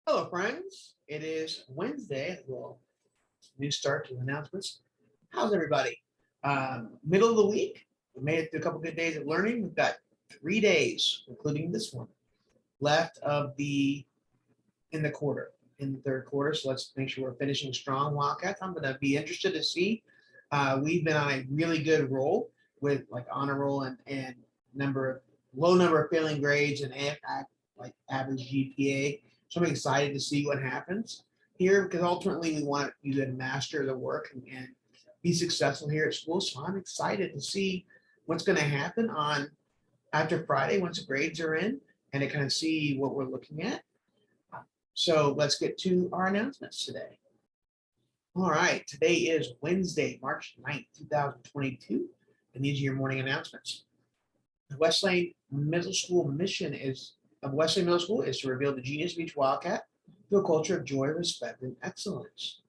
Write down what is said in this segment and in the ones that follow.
Hello, friends. It is Wednesday. Well, new start to announcements. How's everybody? Middle of the week. We made it through a couple good days of learning. We've got 3 days, including this one, left of the in the quarter, in the third quarter. So let's make sure we're finishing strong, Wildcats. I'm going to be interested to see. We've been on a really good roll with like honor roll and low number of failing grades and like average GPA. So I'm excited to see what happens here because ultimately we want you to master the work and be successful here at school. So I'm excited to see what's going to happen on after Friday once the grades are in and to kind of see what we're looking at. So let's get to our announcements today. All right, today is Wednesday, March 9th, 2022, and these are your morning announcements. The Westlane Middle School mission of Westlane Middle School is to reveal the genius of each Wildcat through a culture of joy, respect, and excellence.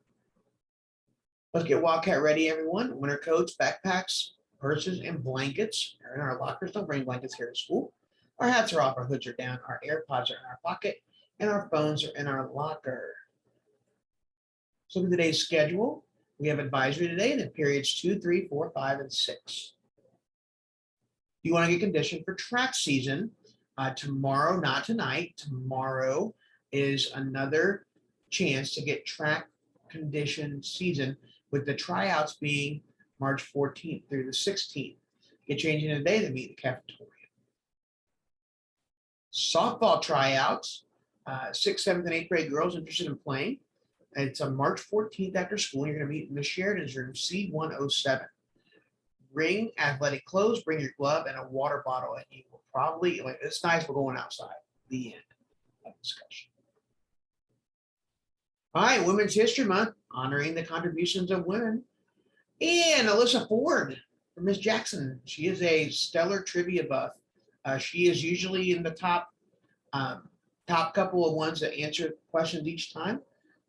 Let's get Wildcat ready, everyone. Winter coats, backpacks, purses, and blankets are in our lockers. Don't bring blankets here to school. Our hats are off, our hoods are down, our AirPods are in our pocket, and our phones are in our locker. So look at today's schedule. We have advisory today in periods 2, 3, 4, 5, and 6. You want to get conditioned for track season tomorrow, not tonight. Tomorrow is another chance to get track condition season with the tryouts being March 14th through the 16th. Get changing today to meet the cafeteria. Softball tryouts, 6th, 7th, and 8th grade girls interested in playing. It's on March 14th after school. You're going to meet in the Sheridan's room, C107. Bring athletic clothes, bring your glove, and a water bottle. And you will probably, it's nice, we're going outside. The end of discussion. All right, Women's History Month, honoring the contributions of women. And Alyssa Ford from Miss Jackson. She is a stellar trivia buff. She is usually in the top couple of ones that answer questions each time.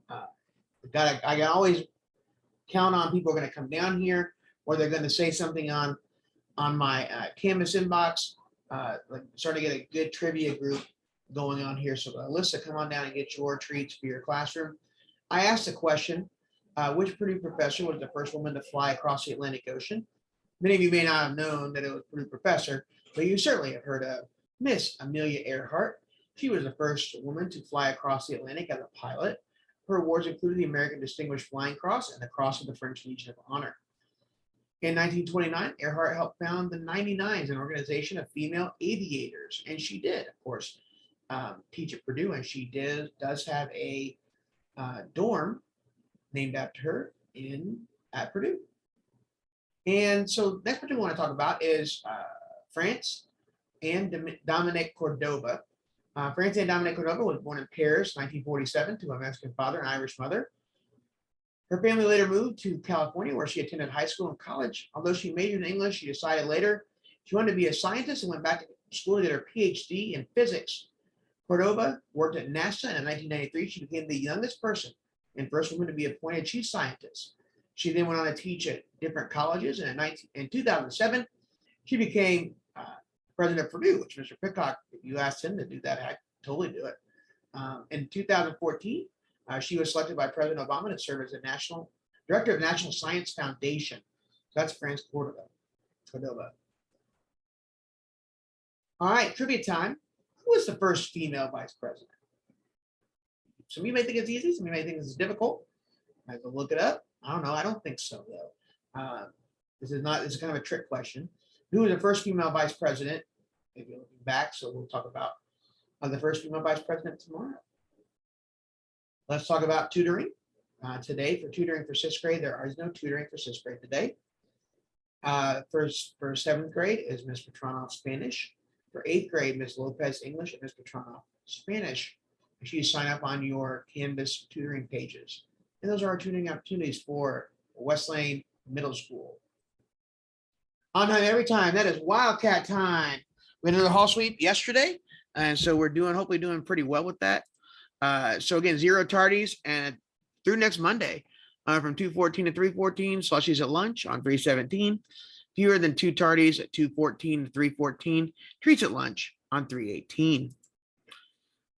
I can always count on people are going to come down here or they're going to say something on my Canvas inbox, starting to get a good trivia group going on here. So Alyssa, come on down and get your treats for your classroom. I asked a question, which Purdue professor was the first woman to fly across the Atlantic Ocean? Many of you may not have known that it was Purdue professor, but you certainly have heard of Miss Amelia Earhart. She was the first woman to fly across the Atlantic as a pilot. Her awards included the American Distinguished Flying Cross and the Cross of the French Legion of Honor. In 1929, Earhart helped found the 99s, an organization of female aviators, and she did, of course, teach at Purdue, and she does have a dorm named after her at Purdue. And so next one we want to talk about is France and Dominique Cordova. Francine Dominique Cordova was born in Paris, 1947, to a Mexican father and Irish mother. Her family later moved to California, where she attended high school and college. Although she majored in English, she decided later she wanted to be a scientist and went back to school to get her PhD in physics. Cordova worked at NASA, and in 1993, she became the youngest person and first woman to be appointed chief scientist. She then went on to teach at different colleges, and in 2007, she became president of Purdue, which Mr. Pickhock, if you asked him to do that, I'd totally do it. In 2014, she was selected by President Obama to serve as the director of National Science Foundation. So that's France Cordova. All right, trivia time. Who was the first female vice president? Some of you may think it's easy. Some of you may think it's difficult. I have to look it up. I don't know. I don't think so, though. This is kind of a trick question. Who was the first female vice president? Maybe looking back, so we'll talk about the first female vice president tomorrow. Let's talk about tutoring. Today, for tutoring for 6th grade, there is no tutoring for 6th grade today. For 7th grade is Ms. Petranoff Spanish. For 8th grade, Ms. Lopez English and Ms. Petranoff Spanish. Make sure you sign up on your Canvas tutoring pages. And those are our tutoring opportunities for Westlane Middle School. On time, every time. That is Wildcat time. We had another hall sweep yesterday, and so we're hopefully doing pretty well with that. So again, 0 tardies and through next Monday from 2:14 to 3:14. Slushies at lunch on 3:17. Fewer than 2 tardies at 2:14 to 3:14. Treats at lunch on 3:18.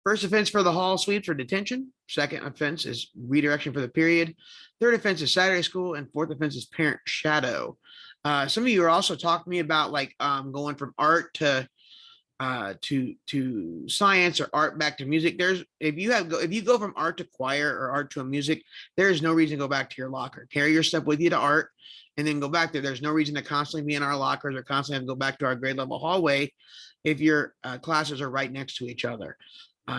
First offense for the hall sweeps or detention. Second offense is redirection for the period. Third offense is Saturday school, and fourth offense is parent shadow. Some of you are also talking to me about like going from art to science or art back to music. There's if you go from art to choir or art to a music, there is no reason to go back to your locker. Carry your stuff with you to art and then go back there. There's no reason to constantly be in our lockers or constantly have to go back to our grade level hallway if your classes are right next to each other.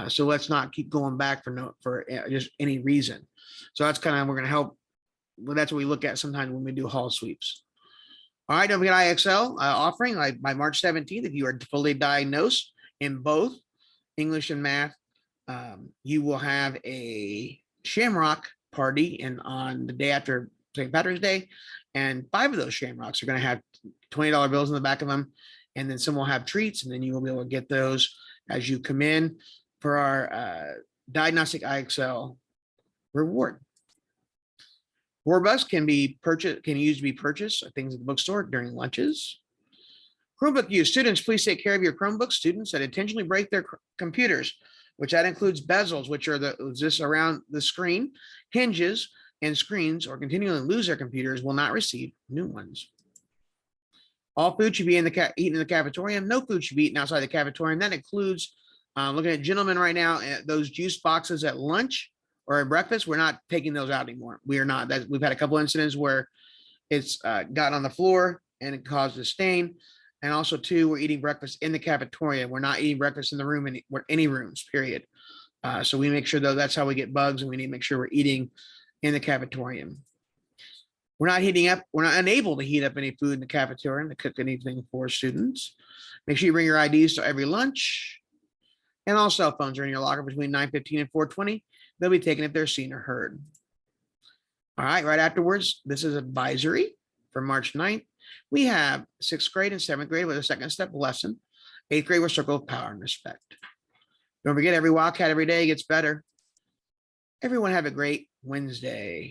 So let's not keep going back for just any reason. So that's kind of, we're going to help. Well, that's what we look at sometimes when we do hall sweeps. All right, don't forget IXL offering by March 17th. If you are fully diagnosed in both English and math, you will have a Shamrock party and on the day after St. Patrick's Day, and 5 of those Shamrocks are going to have $20 bills in the back of them, and then some will have treats, and then you will be able to get those as you come in for our diagnostic IXL reward. Warbus can use to be purchased at things at the bookstore during lunches. Chromebook use. Students, please take care of your Chromebook. Students that intentionally break their computers, which that includes bezels, which are this around the screen, hinges, and screens, or continually lose their computers, will not receive new ones. All food should be eaten in the cafeteria. No food should be eaten outside the cafeteria. And that includes, looking at gentlemen right now, those juice boxes at lunch or at breakfast, we're not taking those out anymore. We are not. We've had a couple incidents where it's gotten on the floor and it caused a stain. And also, too, we're eating breakfast in the cafeteria. We're not eating breakfast in the room, any rooms, period. So we make sure, though, that's how we get bugs, and we need to make sure we're eating in the cafeteria. We're not unable to heat up any food in the cafeteria to cook anything for students. Make sure you bring your IDs to every lunch. And all cell phones are in your locker between 9:15 and 4:20. They'll be taken if they're seen or heard. All right, right afterwards, this is advisory for March 9th. We have 6th grade and 7th grade with a second step lesson. 8th grade with Circle of Power and Respect. Don't forget, every Wildcat every day gets better. Everyone have a great Wednesday.